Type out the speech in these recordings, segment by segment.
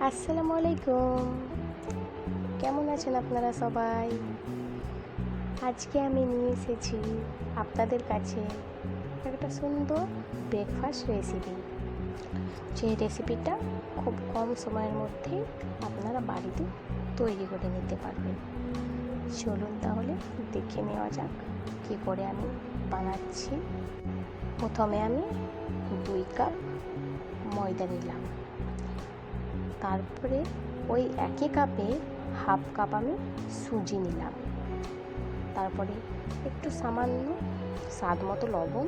আসসালামু আলাইকুম। কেমন আছেন আপনারা সবাই? আজকে আমি নিয়ে এসেছি আপনাদের কাছে একটা সুন্দর ব্রেকফাস্ট রেসিপি। যে রেসিপিটা খুব কম সময়ের মধ্যেই আপনারা বাড়িতে তৈরি করে নিতে পারবেন। চলুন তাহলে দেখে নেওয়া যাক কী করে আমি বানাচ্ছি। প্রথমে আমি 2 কাপ ময়দা নিলাম, তারপরে ওই একই কাপে হাফ কাপ আমি সুজি নিলাম, তারপরে একটু সামান্য স্বাদ মতো লবণ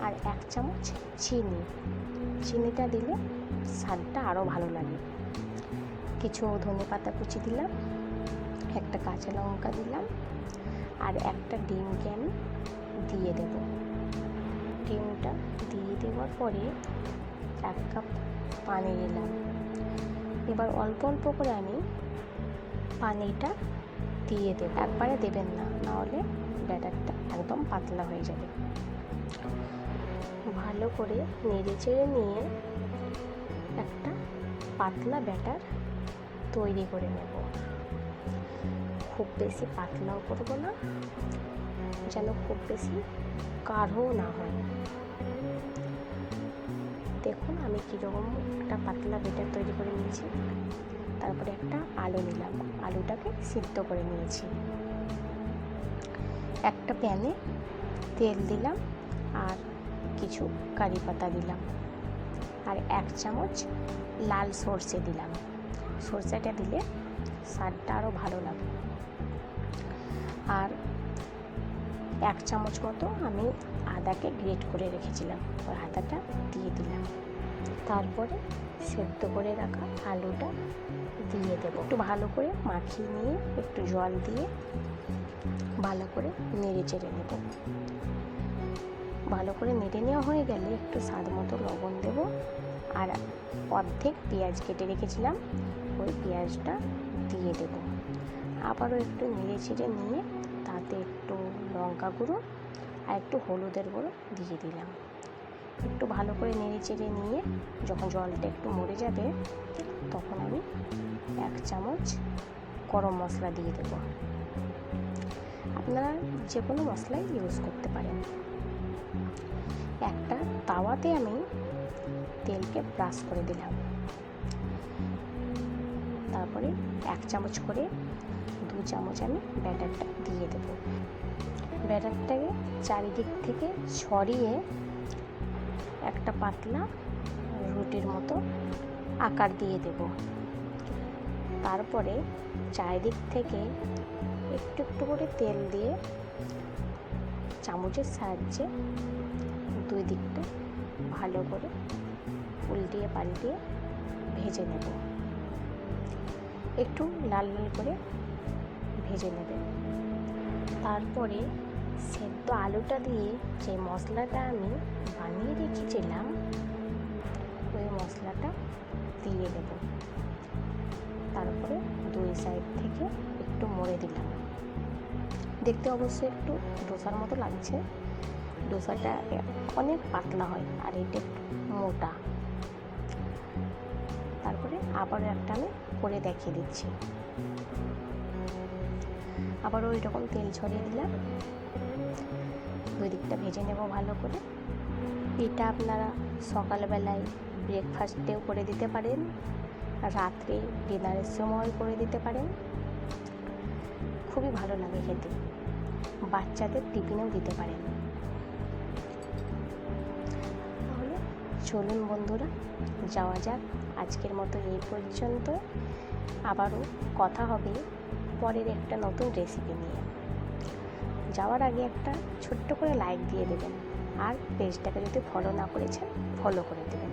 আর 1 চামচ চিনিটা দিলে স্বাদটা আরও ভালো লাগে। কিছু ধনেপাতা কুচি দিলাম, একটা কাঁচা লঙ্কা দিলাম আর একটা ডিমকে আমি দিয়ে দেব। ডিমটা দিয়ে দেওয়ার পরে 1 কাপ পানি দিলাম। এবার অল্প অল্প করে আমি পানিটা দিয়ে দেব, একবারে দেবেন না, নাহলে ব্যাটারটা একদম পাতলা হয়ে যাবে। ভালো করে নেড়ে চেড়ে নিয়ে একটা পাতলা ব্যাটার তৈরি করে নেব। খুব বেশি পাতলাও করব না, যেন খুব বেশি গাঢ়ও না হয়। দেখুন আমি কীরকম একটা পাতলা ব্যাটার তৈরি করে নিয়েছি। তারপরে একটা আলু নিলাম, আলুটাকে সিদ্ধ করে নিয়েছি। একটা প্যানে তেল দিলাম আর কিছু কারি পাতা দিলাম আর 1 চামচ লাল সর্ষে দিলাম। সর্ষেটা দিলে স্বাদটা আরও ভালো লাগে। আর 1 চামচ মতো আমি আদাকে গ্রেট করে রেখেছিলাম, ওই আদাটা দিয়ে দিলাম। তারপরে সেদ্ধ করে রাখা আলুটা দিয়ে দেবো। একটু ভালো করে মাখিয়ে নিয়ে একটু জল দিয়ে ভালো করে নেড়ে চেড়ে নেব। ভালো করে নেড়ে নেওয়া হয়ে গেলে একটু স্বাদ মতো লবণ দেব আর অর্ধেক পেঁয়াজ কেটে রেখেছিলাম, ওই পেঁয়াজটা দিয়ে দেব। আবারও একটু নেড়ে চেড়ে নিয়ে তাতে একটু লঙ্কা গুঁড়ো আর একটু হলুদের গুঁড়ো দিয়ে দিলাম। একটু ভালো করে নেড়ে চেড়ে নিয়ে যখন জলটা একটু মরে যাবে তখন আমি 1 চামচ গরম মশলা দিয়ে দেব। আপনারা যে কোনো মশলাই ইউজ করতে পারেন। একটা তাওয়াতে আমি তেলকে ব্রাশ করে দিলাম, তারপরে 1 চামচ করে 2 চামচ আমি ব্যাটারটা দিয়ে দেব। ব্যাটারটাকে চারিদিক থেকে ছড়িয়ে একটা পাতলা রুটির মতো আকার দিয়ে দেব। তারপরে চারিদিক থেকে একটু একটু করে তেল দিয়ে চামচের সাহায্যে 2 দিকটা ভালো করে উল্টিয়ে পাল্টিয়ে ভেজে নেব। একটু লাল লাল করে ভেজে নেবে। তারপরে সেদ্ধ আলুটা দিয়ে যে মশলাটা আমি বানিয়ে রেখেছিলাম ওই মশলাটা দিয়ে দেব। তারপরে 2 সাইড থেকে একটু মুড়ে দিলাম। দেখতে অবশ্যই একটু ডোসার মতো লাগছে, ডোসাটা অনেক পাতলা হয় আর এটা একটু মোটা। তারপরে আবারও একটা আমি করে দেখিয়ে দিচ্ছি। আবারও ওই রকম তেল ছড়িয়ে দিলাম, 2 দিকটা ভেজে নেব ভালো করে। এটা আপনারা সকালবেলায় ব্রেকফাস্টেও করে দিতে পারেন, রাত্রে ডিনারের সময় করে দিতে পারেন। খুবই ভালো লাগে খেতে, বাচ্চাদের টিফিনেও দিতে পারেন। তাহলে চলুন বন্ধুরা যাওয়া যাক। আজকের মতো এই পর্যন্ত, আবারও কথা হবে পরের একটা নতুন রেসিপি নিয়ে। যাওয়ার আগে একটা ছোট্ট করে লাইক দিয়ে দেবেন আর পেজটাকে যদি ফলো না করেছেন ফলো করে দেবেন।